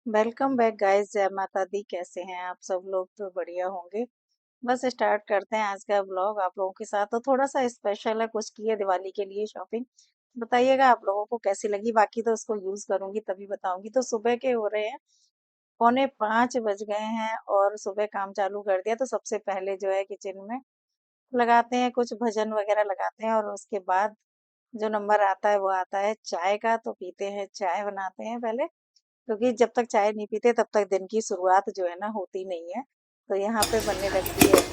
Welcome back guys. जय माता दी। कैसे हैं आप सब लोग? तो बढ़िया होंगे। बस स्टार्ट करते हैं आज का ब्लॉग आप लोगों के साथ। तो थोड़ा सा स्पेशल है, कुछ की है दिवाली के लिए शॉपिंग। बताइएगा आप लोगों को कैसी लगी। बाकी तो उसको यूज करूंगी तभी बताऊंगी। तो सुबह के हो रहे हैं 4:45 बज गए हैं और सुबह काम चालू कर दिया। तो सबसे पहले जो है किचन में लगाते हैं, कुछ भजन वगैरह लगाते हैं और उसके बाद जो नंबर आता है वो आता है चाय का। तो पीते हैं, चाय बनाते हैं पहले, क्योंकि जब तक चाय नहीं पीते तब तक दिन की शुरुआत जो है ना होती नहीं है। तो यहाँ पे बनने लगती है।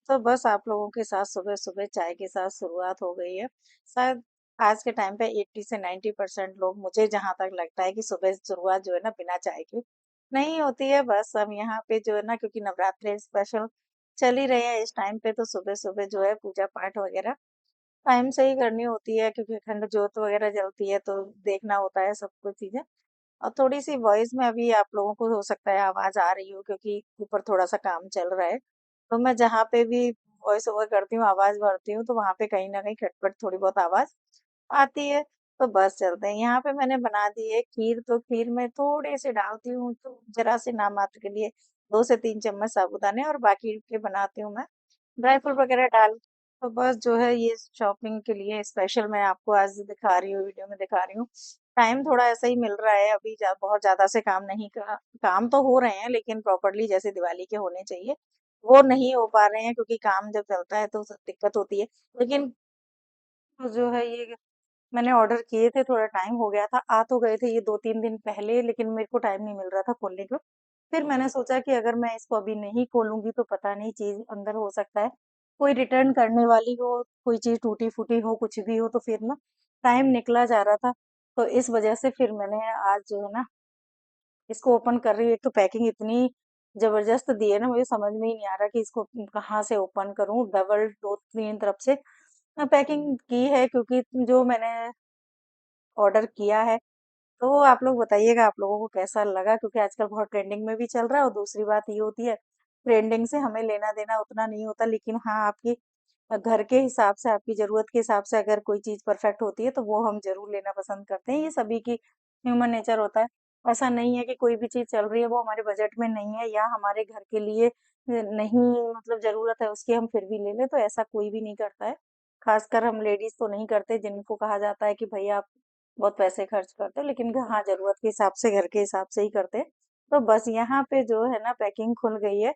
तो बस आप लोगों के साथ सुबह सुबह चाय के साथ शुरुआत हो गई है। शायद आज के टाइम पे 80 से 90% लोग, मुझे जहाँ तक लगता है कि सुबह शुरुआत जो है ना बिना चाय के नहीं होती है। बस हम यहाँ पे जो है ना, क्योंकि नवरात्रि स्पेशल चल ही रहे हैं इस टाइम पे, तो सुबह सुबह जो है पूजा पाठ वगैरह टाइम से ही करनी होती है, क्योंकि अखंड ज्योत वगैरह जलती है तो देखना होता है सब कुछ चीजें। और थोड़ी-सी वॉइस में अभी आप लोगों को हो सकता है आवाज़ आ रही हो, क्योंकि ऊपर थोड़ा-सा काम चल रहा है। तो मैं जहाँ पे भी वॉइस ओवर करती हूँ, आवाज़ भरती हूँ, तो वहाँ पे कहीं न कहीं खटपट थोड़ी बहुत आवाज़ आती है। तो बस चलते हैं। यहाँ पे मैंने बना दी है खीर। तो खीर में थोड़े-से डालती हूँ, तो ज़रा-से नाम मात्र के लिए 2 से 3 चम्मच साबूदाने, और बाकी के बनाती हूँ मैं ड्राई फ्रूट वगैरह डाल। तो बस जो है ये शॉपिंग के लिए स्पेशल मैं आपको आज दिखा रही हूँ, वीडियो में दिखा रही हूँ। टाइम थोड़ा ऐसा ही मिल रहा है अभी, बहुत ज़्यादा से काम नहीं का काम तो हो रहे हैं, लेकिन प्रॉपर्ली जैसे दिवाली के होने चाहिए, वो नहीं हो पा रहे हैं, क्योंकि काम जब चलता है तो दिक्कत होती है। लेकिन जो है ये मैंने ऑर्डर किए थे, थोड़ा टाइम हो गया था, आ तो गए थे ये 2-3 दिन पहले, लेकिन मेरे को टाइम नहीं मिल रहा था खोलने को। फिर मैंने सोचा कि अगर मैं इसको अभी नहीं खोलूँगी तो पता नहीं चीज़ अंदर हो सकता है, कोई रिटर्न करने वाली हो, कोई चीज़ टूटी-फूटी हो, कुछ भी हो, तो फिर ना टाइम निकला जा रहा था। तो इस वजह से फिर मैंने आज जो है ना इसको ओपन कर रही हूँ। एक तो पैकिंग इतनी ज़बरदस्त दी है ना, मुझे समझ में ही नहीं आ रहा कि इसको कहाँ से ओपन करूँ। डबल 2-3 तरफ से पैकिंग की है, क्योंकि जो मैंने ऑर्डर किया है। तो आप लोग बताइएगा आप लोगों को कैसा लगा, क्योंकि आजकल बहुत ट्रेंडिंग में भी चल रहा है। और दूसरी बात ये होती है, ट्रेंडिंग से हमें लेना देना उतना नहीं होता, लेकिन हाँ आपकी घर के हिसाब से, आपकी ज़रूरत के हिसाब से अगर कोई चीज़ परफेक्ट होती है तो वो हम ज़रूर लेना पसंद करते हैं। ये सभी की ह्यूमन नेचर होता है। ऐसा नहीं है कि कोई भी चीज़ चल रही है वो हमारे बजट में नहीं है, या हमारे घर के लिए नहीं, मतलब ज़रूरत है उसकी, हम फिर भी ले लें, तो ऐसा कोई भी नहीं करता है। खासकर हम लेडीज़ तो नहीं करते, जिनको कहा जाता है कि भैया आप बहुत पैसे खर्च करते हो, लेकिन हाँ ज़रूरत के हिसाब से, घर के हिसाब से ही करते हैं। तो बस यहाँ पे जो है ना पैकिंग खुल गई है।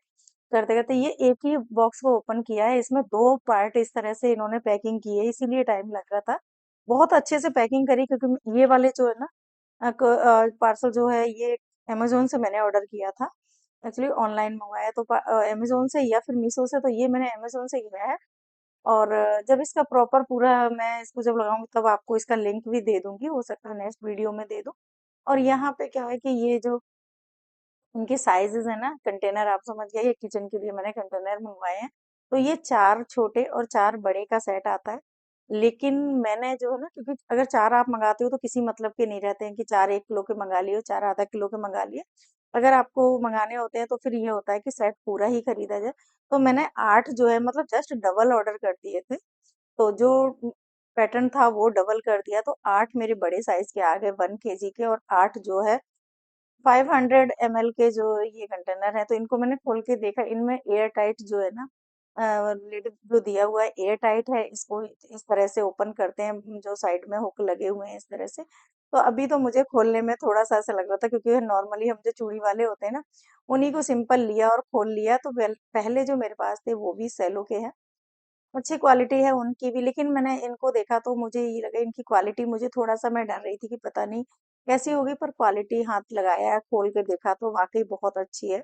करते-करते ये एक ही बॉक्स को ओपन किया है, इसमें 2 पार्ट इस तरह से इन्होंने पैकिंग की है, इसीलिए टाइम लग रहा था। बहुत अच्छे से पैकिंग करी, क्योंकि ये वाले जो है ना पार्सल जो है ये अमेज़न से मैंने ऑर्डर किया था। एक्चुअली ऑनलाइन मंगवाया तो अमेज़न से या फिर मीशो से, तो ये मैंने अमेज़न से किया है। और जब इसका प्रॉपर पूरा मैं इसको जब लगाऊँगी तब आपको इसका लिंक भी दे दूँगी, हो सकता है नेक्स्ट वीडियो में दे दूँ। और यहाँ पे क्या है कि ये जो इनके साइज़ेज़ है ना, कंटेनर आप समझ गए, ये किचन के लिए मैंने कंटेनर मँगवाए हैं। तो ये 4 छोटे और 4 बड़े का सेट आता है। लेकिन मैंने जो है ना, क्योंकि अगर 4 आप मँगाते हो तो किसी मतलब के नहीं रहते हैं कि 4 1 किलो के मँगा लिए, 4 आधा किलो के मँगा लिए। अगर आपको मँगाने होते हैं तो फिर ये होता है कि सेट पूरा ही खरीदा जाए। तो मैंने 8 जो है, मतलब जस्ट डबल ऑर्डर कर दिए थे। तो जो पैटर्न था वो डबल कर दिया, तो 8 मेरे बड़े साइज़ के आ गए 1 केजी के, और 8 जो है 500 ml के जो ये कंटेनर है। तो इनको मैंने खोल के देखा, इनमें एयर टाइट जो है ना लिड जो दिया हुआ है एयर टाइट है। इसको इस तरह से ओपन करते हैं, जो साइड में हुक लगे हुए हैं इस तरह से। तो अभी तो मुझे खोलने में थोड़ा सा ऐसा लग रहा था, क्योंकि नॉर्मली हम जो चूड़ी वाले होते हैं ना, उन्हीं को सिंपल लिया और खोल लिया। तो पहले जो मेरे पास थे वो भी सेलो के हैं, अच्छी क्वालिटी है उनकी भी, लेकिन मैंने इनको देखा तो मुझे ये लगा इनकी क्वालिटी, मुझे थोड़ा-सा मैं डर रही थी कि पता नहीं कैसी होगी, पर क्वालिटी हाथ लगाया, खोल के देखा तो वाक़ई बहुत अच्छी है।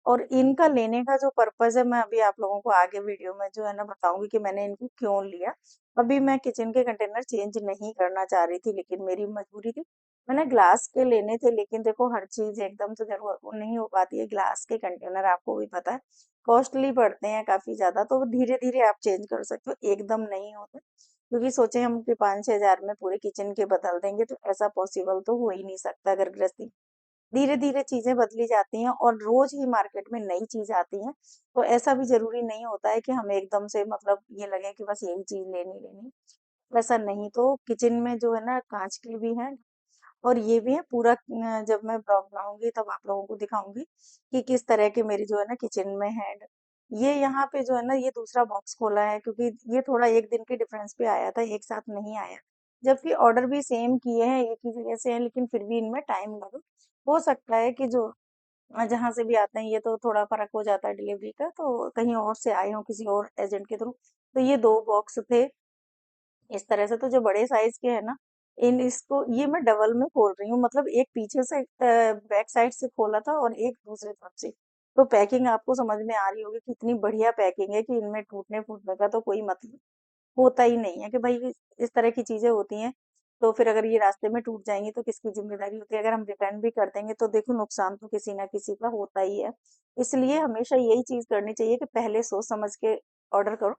और इनका लेने का जो पर्पज़ है, मैं अभी आप लोगों को आगे वीडियो में जो है ना बताऊँगी कि मैंने इनको क्यों लिया। अभी मैं किचन के कंटेनर चेंज नहीं करना चाह रही थी, लेकिन मेरी मजबूरी थी। मैंने ग्लास के लेने थे, लेकिन देखो हर चीज एकदम तो जरूर वो नहीं हो पाती है। ग्लास के कंटेनर आपको भी पता है कॉस्टली पड़ते हैं काफी ज्यादा, तो धीरे धीरे आप चेंज कर सकते हो, एकदम नहीं होते। क्योंकि सोचे हम कि 5-6 हजार में पूरे किचन के बदल देंगे, तो ऐसा पॉसिबल तो हो ही नहीं सकता। अगर गृहस्थी धीरे धीरे चीजें बदली जाती हैं और रोज ही मार्केट में नई चीज आती है, तो ऐसा भी जरूरी नहीं होता है कि हमें एकदम से मतलब ये लगे कि बस यही चीज लेनी लेनी। वैसा नहीं, तो किचन में जो है ना कांच के भी हैं और ये भी है पूरा। जब मैं ब्लॉग बनाऊंगी तब आप लोगों को दिखाऊंगी कि किस तरह के मेरी जो है ना किचन में है। ये यहाँ पे जो है ना ये दूसरा बॉक्स खोला है, क्योंकि ये थोड़ा एक दिन के डिफरेंस पे आया था, एक साथ नहीं आया। जबकि ऑर्डर भी सेम किए हैं, एक ही जगह से हैं, लेकिन फिर भी इनमें टाइम लगा। हो सकता है कि जो जहाँ से भी आते हैं ये तो थोड़ा फर्क हो जाता है डिलीवरी का, तो कहीं और से आए हो किसी और एजेंट के थ्रू। तो ये 2 बॉक्स थे इस तरह से। तो जो बड़े साइज के है ना, इन इसको ये मैं डबल में खोल रही हूँ, मतलब एक पीछे से बैक साइड से खोला था और एक दूसरे तरफ से। तो पैकिंग आपको समझ में आ रही होगी कि इतनी बढ़िया पैकिंग है कि इनमें टूटने फूटने का तो कोई मतलब होता ही नहीं है। कि भाई इस तरह की चीजें होती हैं, तो फिर अगर ये रास्ते में टूट जाएंगी तो किसकी जिम्मेदारी होती है। अगर हम रिटर्न भी कर देंगे तो देखो नुकसान तो किसी ना किसी का होता ही है। इसलिए हमेशा यही चीज करनी चाहिए कि पहले सोच समझ के ऑर्डर करो,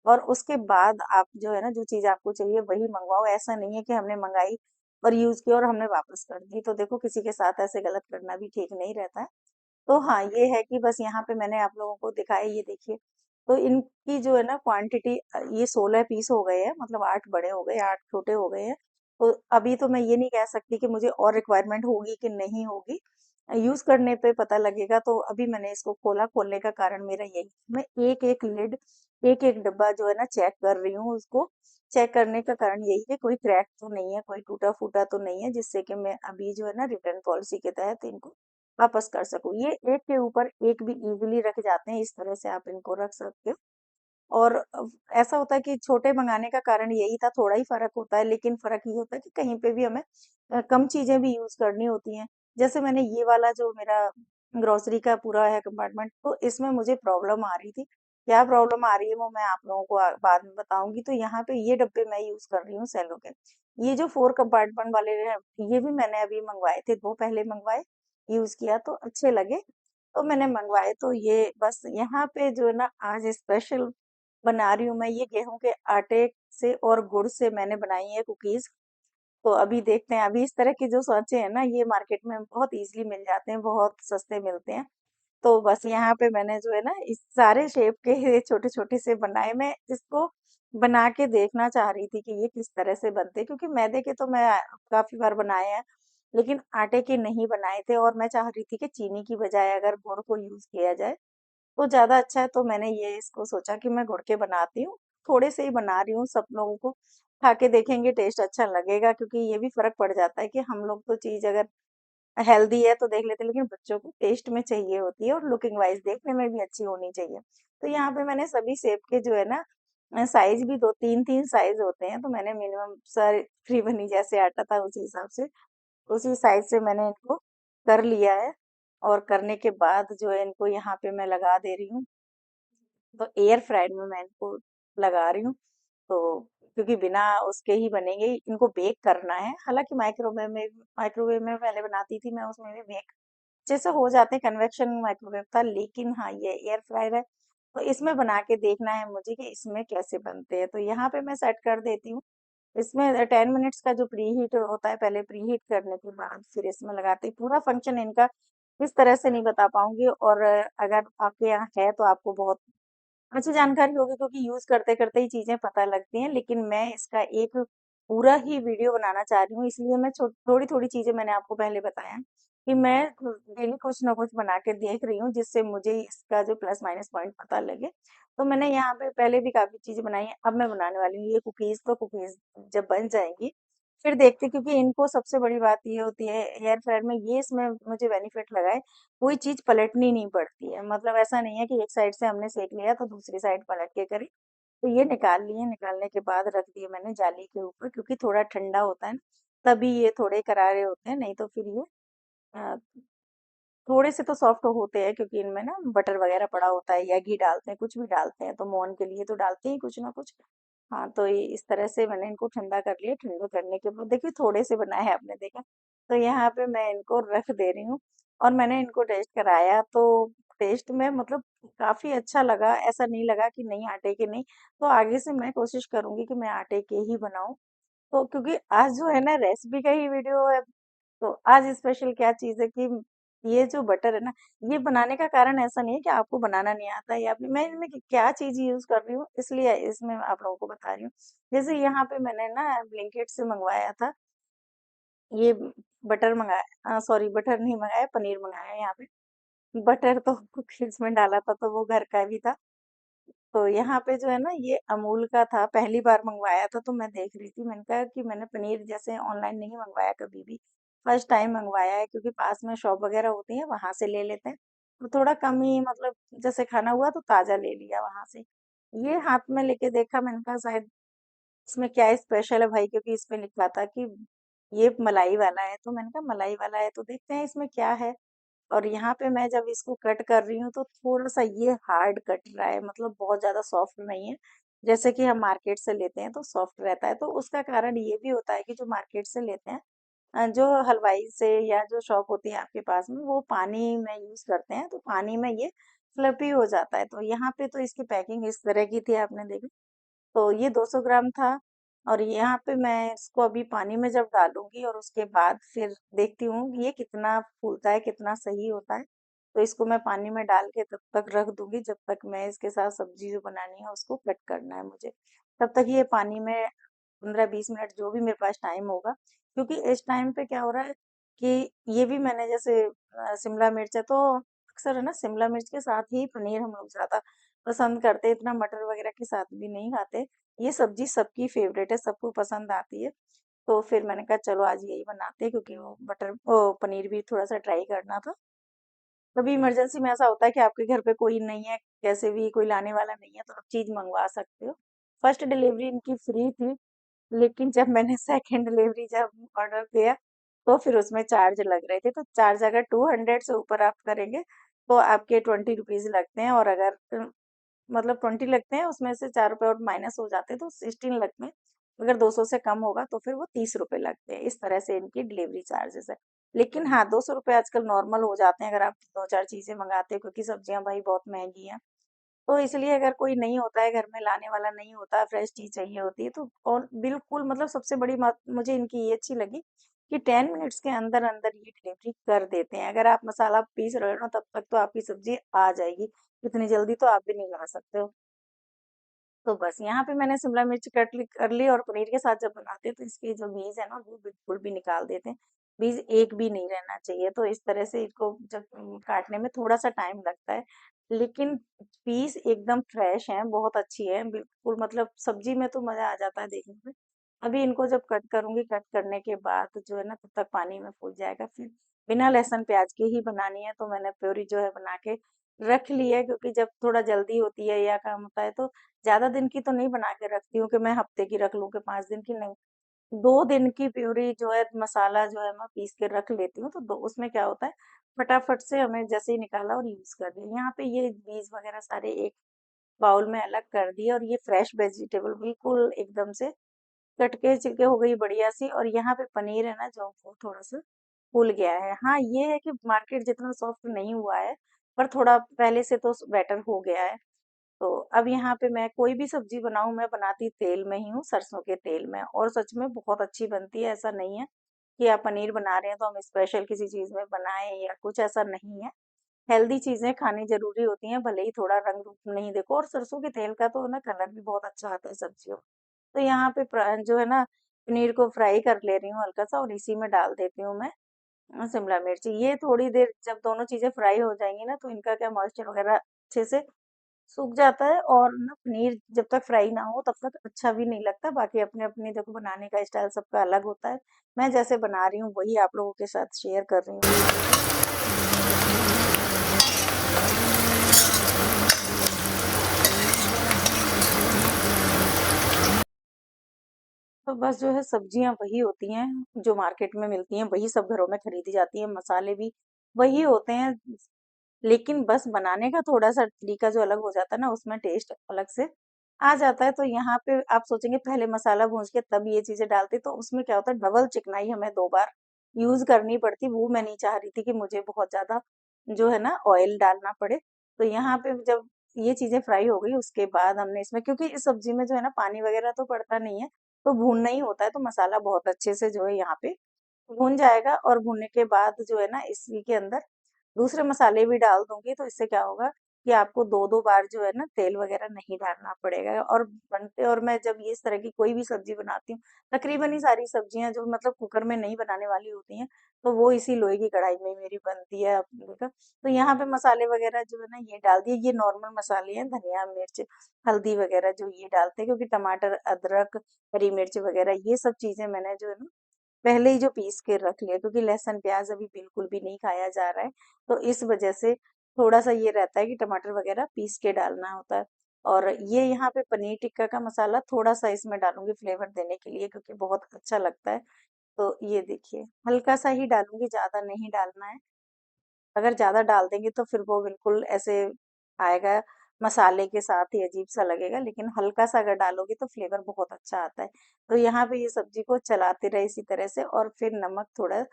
और उसके बाद आप जो है ना जो चीज आपको चाहिए वही मंगवाओ। ऐसा नहीं है कि हमने मंगाई और यूज किया और हमने वापस कर दी, तो देखो किसी के साथ ऐसे गलत करना भी ठीक नहीं रहता है। तो हाँ, ये है कि बस यहाँ पे मैंने आप लोगों को दिखाया, ये देखिए। तो इनकी जो है ना क्वांटिटी, ये 16 पीस हो गए हैं, मतलब 8 बड़े हो गए, 8 छोटे हो गए हैं। तो अभी तो मैं ये नहीं कह सकती कि मुझे और रिक्वायरमेंट होगी कि नहीं होगी, यूज करने पे पता लगेगा। तो अभी मैंने इसको खोला, खोलने का कारण मेरा यही, मैं एक एक लिड, एक एक डब्बा जो है ना चेक कर रही हूँ। उसको चेक करने का कारण यही है कोई क्रैक तो नहीं है, कोई टूटा फूटा तो नहीं है, जिससे कि मैं अभी जो है ना रिटर्न पॉलिसी के तहत इनको वापस कर सकूं। ये एक के ऊपर एक भी इजीली रख जाते हैं, इस तरह से आप इनको रख सकते हो। और ऐसा होता है कि छोटे मंगाने का कारण यही था, थोड़ा ही फर्क होता है, लेकिन फर्क ये होता है कि कहीं पे भी हमें कम चीजें भी यूज करनी होती हैं। जैसे मैंने ये वाला जो मेरा ग्रोसरी का पूरा है कंपार्टमेंट, तो इसमें मुझे प्रॉब्लम आ रही थी। क्या प्रॉब्लम आ रही है वो मैं आप लोगों को बाद में बताऊंगी। तो यहाँ पे ये डब्बे मैं यूज कर रही हूँ सेलो के। ये जो 4 कंपार्टमेंट वाले हैं, ये भी मैंने अभी मंगवाए थे, 2 पहले मंगवाए, यूज किया तो अच्छे लगे, तो मैंने मंगवाए। तो ये बस यहाँ पे जो है ना आज स्पेशल बना रही हूँ मैं, ये गेहूं के आटे से और गुड़ से मैंने बनाई है कुकीज। तो अभी देखते हैं, अभी इस तरह के जो सांचे हैं ना ये मार्केट में बहुत इजीली मिल जाते हैं, बहुत सस्ते मिलते हैं। तो बस यहाँ पे मैंने जो है ना इस सारे शेप के छोटे छोटे से बनाए। मैं इसको बना के देखना चाह रही थी कि ये किस तरह से बनते हैं, क्योंकि मैदे के तो मैं काफी बार बनाए हैं, लेकिन आटे के नहीं बनाए थे। और मैं चाह रही थी कि चीनी की बजाय अगर गुड़ को यूज किया जाए तो ज्यादा अच्छा है। तो मैंने ये इसको सोचा कि मैं गुड़ के बनाती हूँ, थोड़े से ही बना रही हूँ, सब लोगों को खा के देखेंगे टेस्ट अच्छा लगेगा। क्योंकि ये भी फर्क पड़ जाता है कि हम लोग तो चीज अगर हेल्दी है तो देख लेते हैं, लेकिन बच्चों को टेस्ट में चाहिए होती है और लुकिंग वाइज देखने में भी अच्छी होनी चाहिए। तो यहाँ पे मैंने सभी शेप के जो है ना साइज भी दो तीन तीन साइज होते हैं, तो मैंने मिनिमम सर त्रिभुनी जैसे आटा था उसी हिसाब से, उसी साइज से मैंने इनको कर लिया है। और करने के बाद जो है इनको यहाँ पे मैं लगा दे रही हूँ। तो एयर फ्रायर में मैं इनको लगा रही हूँ। तो क्योंकि बिना उसके ही बनेंगे, इनको बेक करना है। हालांकि माइक्रोवेव में पहले बनाती थी मैं, उसमें भी बेक अच्छे से हो जाते हैं, कन्वेक्शन माइक्रोवेव था। लेकिन हाँ ये एयर फ्रायर है, तो इसमें बना के देखना है मुझे कि इसमें कैसे बनते हैं। तो यहाँ पे मैं सेट कर देती हूँ। इसमें 10 मिनट्स का जो प्री हीट होता है, पहले प्री हीट करने के बाद फिर इसमें लगाते हैं। पूरा फंक्शन इनका इस तरह से नहीं बता पाऊंगी, और अगर आपके यहाँ है तो आपको बहुत अच्छी जानकारी होगी, क्योंकि यूज करते करते ही चीजें पता लगती हैं। लेकिन मैं इसका एक पूरा ही वीडियो बनाना चाह रही हूँ, इसलिए मैं थोड़ी थोड़ी चीजें मैंने आपको पहले बताया कि मैं डेली कुछ ना कुछ बना के देख रही हूँ, जिससे मुझे इसका जो प्लस माइनस पॉइंट पता लगे। तो मैंने यहाँ पे पहले भी काफी चीजें बनाई हैं, अब मैं बनाने वाली हूँ ये कुकीज। तो कुकीज जब बन जाएंगी फिर देखते हैं, क्योंकि इनको सबसे बड़ी बात ये होती है एयर फ्रायर में, ये इसमें मुझे बेनिफिट लगा है, कोई चीज पलटनी नहीं पड़ती है। मतलब ऐसा नहीं है कि एक साइड से हमने सेक लिया तो दूसरी साइड पलट के करी। तो ये निकाल लिए, निकालने के बाद रख दिए मैंने जाली के ऊपर, क्योंकि थोड़ा ठंडा होता है ना तभी ये थोड़े करारे होते हैं, नहीं तो फिर ये अ, थोड़े से तो सॉफ्ट होते हैं, क्योंकि इनमें ना बटर वगैरह पड़ा होता है या घी डालते हैं, कुछ भी डालते हैं, तो मोहन के लिए तो डालते ही कुछ ना कुछ। हाँ, तो ये इस तरह से मैंने इनको ठंडा कर लिया। ठंडा करने के बाद देखिए थोड़े से बनाए हैं आपने देखा, तो यहाँ पे मैं इनको रख दे रही हूँ और मैंने इनको टेस्ट कराया तो टेस्ट में मतलब काफ़ी अच्छा लगा, ऐसा नहीं लगा कि नहीं आटे के नहीं। तो आगे से मैं कोशिश करूँगी कि मैं आटे के ही बनाऊँ। तो क्योंकि आज जो है ना रेसिपी का ही वीडियो है, तो आज स्पेशल क्या चीज़ है कि ये जो बटर है ना, ये बनाने का कारण ऐसा नहीं है कि आपको बनाना नहीं आता है या फिर मैं इनमें क्या चीज़ यूज़ कर रही हूँ, इसलिए इसमें आप लोगों को बता रही हूँ। जैसे यहाँ पे मैंने ना ब्लिंकिट से मंगवाया था, ये बटर मंगाया, सॉरी बटर नहीं मंगाया, पनीर मंगाया यहाँ पे। बटर तो कुकीज़ में डाला था तो वो घर का भी था। तो यहाँ पे जो है ना ये अमूल का था, पहली बार मंगवाया था तो मैं देख रही थी, मैंने कहा कि मैंने पनीर जैसे ऑनलाइन नहीं मंगवाया कभी भी, फर्स्ट टाइम मंगवाया है क्योंकि पास में शॉप वगैरह होती है वहां से ले लेते हैं। तो थोड़ा कम ही मतलब जैसे खाना हुआ तो ताजा ले लिया वहां से। ये हाथ में लेके देखा, मैंने कहा शायद इसमें क्या स्पेशल है भाई, क्योंकि इसमें लिखा था कि ये मलाई वाला है, तो मैंने कहा मलाई वाला है तो देखते हैं इसमें क्या है। और यहाँ पे मैं जब इसको कट कर रही हूँ तो थोड़ा सा ये हार्ड कट रहा है, मतलब बहुत ज्यादा सॉफ्ट नहीं है। जैसे कि हम मार्केट से लेते हैं तो सॉफ्ट रहता है, तो उसका कारण ये भी होता है कि जो मार्केट से लेते हैं, जो हलवाई से या जो शॉप होती है आपके पास में, वो पानी में यूज करते हैं तो पानी में ये फ्लफी हो जाता है। तो यहाँ पे तो इसकी पैकिंग इस तरह की थी, आपने देखी। तो ये 200 ग्राम था और यहाँ पे मैं इसको अभी पानी में जब डालूंगी और उसके बाद फिर देखती हूँ कि ये कितना फूलता है, कितना सही होता है। तो इसको मैं पानी में डाल के तब तक रख दूंगी जब तक मैं इसके साथ सब्जी जो बनानी है उसको कट करना है मुझे। तब तक ये पानी में 15-20 मिनट जो भी मेरे पास टाइम होगा, क्योंकि इस टाइम पे क्या हो रहा है कि ये भी मैंने जैसे शिमला मिर्च है तो अक्सर है ना शिमला मिर्च के साथ ही पनीर हम लोग ज्यादा पसंद करते हैं, इतना मटर वगैरह के साथ भी नहीं खाते। ये सब्जी सबकी फेवरेट है, सबको पसंद आती है। तो फिर मैंने कहा चलो आज यही बनाते हैं, क्योंकि वो बटर वो पनीर भी थोड़ा सा ट्राई करना था। कभी इमरजेंसी में ऐसा होता है कि आपके घर पे कोई नहीं है, कैसे भी कोई लाने वाला नहीं है, तो आप चीज मंगवा सकते हो। फर्स्ट डिलीवरी इनकी फ्री थी, लेकिन जब मैंने सेकंड डिलीवरी जब ऑर्डर किया तो फिर उसमें चार्ज लग रहे थे। तो चार्ज अगर 200 से ऊपर आप करेंगे तो आपके 20 रुपीज लगते हैं, और अगर मतलब 20 लगते हैं, उसमें से 4 रुपए और माइनस हो जाते हैं तो 16 लगते हैं। अगर 200 से कम होगा तो फिर वो 30 रुपए लगते हैं। इस तरह से इनकी डिलीवरी चार्जेस है। लेकिन हाँ, 200 रुपये आजकल नॉर्मल हो जाते हैं अगर आप दो चार चीजें मंगाते हो, क्योंकि सब्जियां भाई बहुत महंगी हैं। तो इसलिए अगर कोई नहीं होता है घर में, लाने वाला नहीं होता, फ्रेश चीज चाहिए होती है तो, और बिल्कुल मतलब सबसे बड़ी बात मुझे इनकी ये अच्छी लगी कि 10 मिनट्स के अंदर अंदर ये डिलीवरी कर देते हैं। अगर आप मसाला पीस रहे हो ना तब तक तो आपकी सब्जी आ जाएगी, इतनी जल्दी तो आप भी नहीं ला सकते हो। तो बस यहाँ पे मैंने शिमला मिर्च कट ली कर ली, और पनीर के साथ जब बनाते हैं तो इसके जो बीज है ना वो बिल्कुल भी निकाल देते हैं। बीज एक भी नहीं रहना चाहिए। तो इस तरह से इसको जब काटने में थोड़ा सा टाइम लगता है, लेकिन पीस एकदम फ्रेश हैं, बहुत अच्छी है बिल्कुल, मतलब सब्जी में तो मजा आ जाता है देखने में। अभी इनको जब कट करूंगी, कट करने के बाद जो है ना तब तक पानी में फूल जाएगा। फिर बिना लहसुन प्याज के ही बनानी है, तो मैंने प्योरी जो है बना के रख ली है, क्योंकि जब थोड़ा जल्दी होती है या काम होता है तो ज्यादा दिन की तो नहीं बना के रखती हूँ कि मैं हफ्ते की रख लूँ कि 5 दिन की, नहीं। 2 दिन की प्यूरी जो है, मसाला जो है मैं पीस के रख लेती हूँ, तो उसमें क्या होता है फटाफट से हमें जैसे ही निकाला और यूज कर दिया। यहाँ पे ये बीज वगैरह सारे एक बाउल में अलग कर दिए, और ये फ्रेश वेजिटेबल बिल्कुल एकदम से कट के छिलके हो गई बढ़िया सी। और यहाँ पे पनीर है ना जो वो थोड़ा सा फूल गया है। हाँ, ये है कि मार्केट जितना सॉफ्ट नहीं हुआ है, पर थोड़ा पहले से तो बेटर हो गया है। तो अब यहाँ पे मैं कोई भी सब्जी बनाऊं, मैं बनाती तेल में ही हूँ, सरसों के तेल में, और सच में बहुत अच्छी बनती है। ऐसा नहीं है कि आप पनीर बना रहे हैं तो हम स्पेशल किसी चीज में बनाएं या कुछ, ऐसा नहीं है। हेल्दी चीजें खानी जरूरी होती हैं, भले ही थोड़ा रंग रूप नहीं देखो। और सरसों के तेल का तो ना कलर भी बहुत अच्छा आता है सब्जियों। तो यहाँ पे जो है ना पनीर को फ्राई कर ले रही हूँ हल्का सा, और इसी में डाल देती हूँ मैं शिमला मिर्ची। ये थोड़ी देर जब दोनों चीजें फ्राई हो जाएंगी ना तो इनका क्या मॉइस्चर वगैरह अच्छे से सूख जाता है, और ना पनीर जब तक फ्राई ना हो तब तक अच्छा भी नहीं लगता। बाकी अपने अपने देखो बनाने का स्टाइल सबका अलग होता है। मैं जैसे बना रही हूँ वही आप लोगों के साथ शेयर कर रही हूँ। तो बस जो है सब्जियां वही होती हैं जो मार्केट में मिलती हैं, वही सब घरों में खरीदी जाती है, मसाले भी वही होते हैं। लेकिन बस बनाने का थोड़ा सा तरीका जो अलग हो जाता है ना, उसमें टेस्ट अलग से आ जाता है। तो यहाँ पे आप सोचेंगे पहले मसाला भून के तब ये चीजें डालते, तो उसमें क्या होता है डबल चिकनाई हमें 2 बार यूज़ करनी पड़ती, वो मैं नहीं चाह रही थी कि मुझे बहुत ज़्यादा जो है ना ऑयल डालना पड़े। तो यहाँ पे जब ये चीज़ें फ्राई हो गई उसके बाद हमने इसमें, क्योंकि इस सब्ज़ी में जो है ना पानी वग़ैरह तो पड़ता नहीं है, तो भूनना ही होता है, तो मसाला बहुत अच्छे से जो है यहाँ पे भून जाएगा। और भूनने के बाद जो है ना इसी के अंदर दूसरे मसाले भी डाल दूँगी, तो इससे क्या होगा कि आपको 2-2 बार जो है ना तेल वग़ैरह नहीं डालना पड़ेगा। और मैं जब ये इस तरह की कोई भी सब्ज़ी बनाती हूँ, तकरीबन ही सारी सब्ज़ियाँ जो मतलब कुकर में नहीं बनाने वाली होती हैं, तो वो इसी लोहे की कढ़ाई में मेरी बनती है अपने का। तो यहाँ पे मसाले वग़ैरह जो है ना ये डाल दिए, ये नॉर्मल मसाले हैं, धनिया, मिर्च, हल्दी वग़ैरह जो ये डालते हैं, क्योंकि टमाटर, अदरक, हरी मिर्च वग़ैरह ये सब चीज़ें मैंने जो है ना पहले ही जो पीस के रख लिया, क्योंकि लहसुन प्याज अभी बिल्कुल भी नहीं खाया जा रहा है, तो इस वजह से थोड़ा सा ये रहता है कि टमाटर वगैरह पीस के डालना होता है। और ये यहाँ पे पनीर टिक्का का मसाला थोड़ा सा इसमें डालूंगी फ्लेवर देने के लिए, क्योंकि बहुत अच्छा लगता है। तो ये देखिए हल्का सा ही डालूंगी, ज्यादा नहीं डालना है। अगर ज़्यादा डाल देंगे तो फिर वो बिल्कुल ऐसे आएगा, मसाले के साथ ही अजीब-सा लगेगा, लेकिन हल्का-सा अगर डालोगे तो फ्लेवर बहुत अच्छा आता है। तो यहाँ पे ये सब्ज़ी को चलाते रहे इसी तरह से, और फिर नमक थोड़ा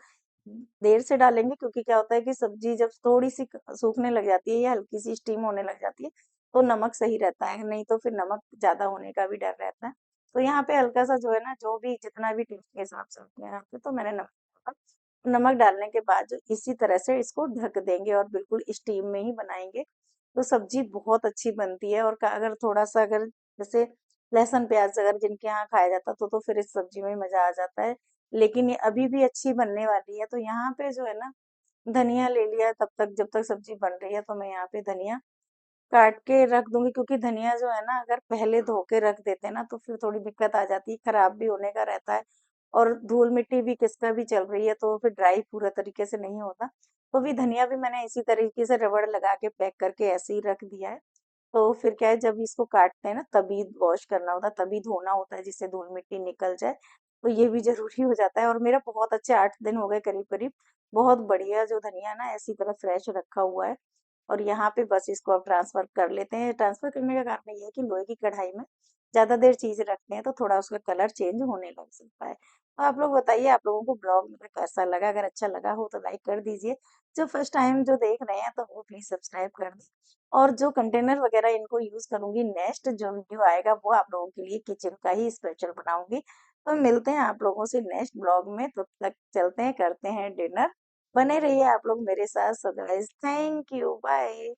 देर से डालेंगे, क्योंकि क्या होता है कि सब्ज़ी जब थोड़ी-सी सूखने लग जाती है या हल्की-सी स्टीम होने लग जाती है, तो नमक सही रहता है, नहीं तो फिर नमक ज़्यादा होने का भी डर रहता है। तो यहाँ पे हल्का-सा जो है ना, जो भी जितना भी टेस्ट के हिसाब से अपने यहाँ पे, तो मैंने नमक डाला। नमक डालने के बाद जो इसी तरह से इसको ढक देंगे और बिल्कुल स्टीम में ही बनाएँगे, तो सब्ज़ी बहुत अच्छी बनती है। और अगर थोड़ा-सा अगर जैसे लहसुन प्याज़ अगर जिनके यहाँ खाया जाता तो फिर इस सब्ज़ी में मज़ा आ जाता है। लेकिन ये अभी भी अच्छी बनने वाली है, तो यहाँ पे जो है ना धनिया ले लिया, तब तक जब तक सब्ज़ी बन रही है तो मैं यहाँ पे धनिया काट के रख दूँगी, क्योंकि धनिया जो है ना अगर पहले धो के रख देते हैं ना तो फिर थोड़ी दिक्कत आ जाती है, खराब भी होने का रहता है। और धूल-मिट्टी भी किसका भी चल रही है तो फिर ड्राई पूरा तरीके से नहीं होता। तो भी धनिया भी मैंने इसी तरीके से रबड़ लगा के पैक करके ऐसे ही रख दिया है। तो फिर क्या है, जब इसको काटते हैं ना तभी वॉश करना होता है, तभी धोना होता है जिससे धूल-मिट्टी निकल जाए। तो ये भी ज़रूरी हो जाता है। और मेरा बहुत अच्छे 8 दिन हो गए करीब-करीब, बहुत बढ़िया जो धनिया ना ऐसी तरह फ्रेश रखा हुआ है। और यहाँ पे बस इसको अब ट्रांसफ़र कर लेते हैं। ट्रांसफ़र करने का कारण ये है कि लोहे की कढ़ाई में ज़्यादा देर चीज़ रखते हैं तो थोड़ा उसका कलर चेंज होने लग सकता है। तो आप लोग बताइए, आप लोगों को ब्लॉग मेरा कैसा लगा? अगर अच्छा लगा हो तो लाइक कर दीजिए। जो फर्स्ट टाइम जो देख रहे हैं तो वो प्लीज़ सब्सक्राइब कर दें। और जो कंटेनर वगैरह इनको यूज़ करूँगी, नेक्स्ट जो वीडियो आएगा वो आप लोगों के लिए किचन का ही स्पेशल बनाऊँगी। तो मिलते हैं आप लोगों से नेक्स्ट ब्लॉग में, तब तक चलते हैं, करते हैं डिनर। बने रहिए आप लोग मेरे साथ। So guys thank you, bye.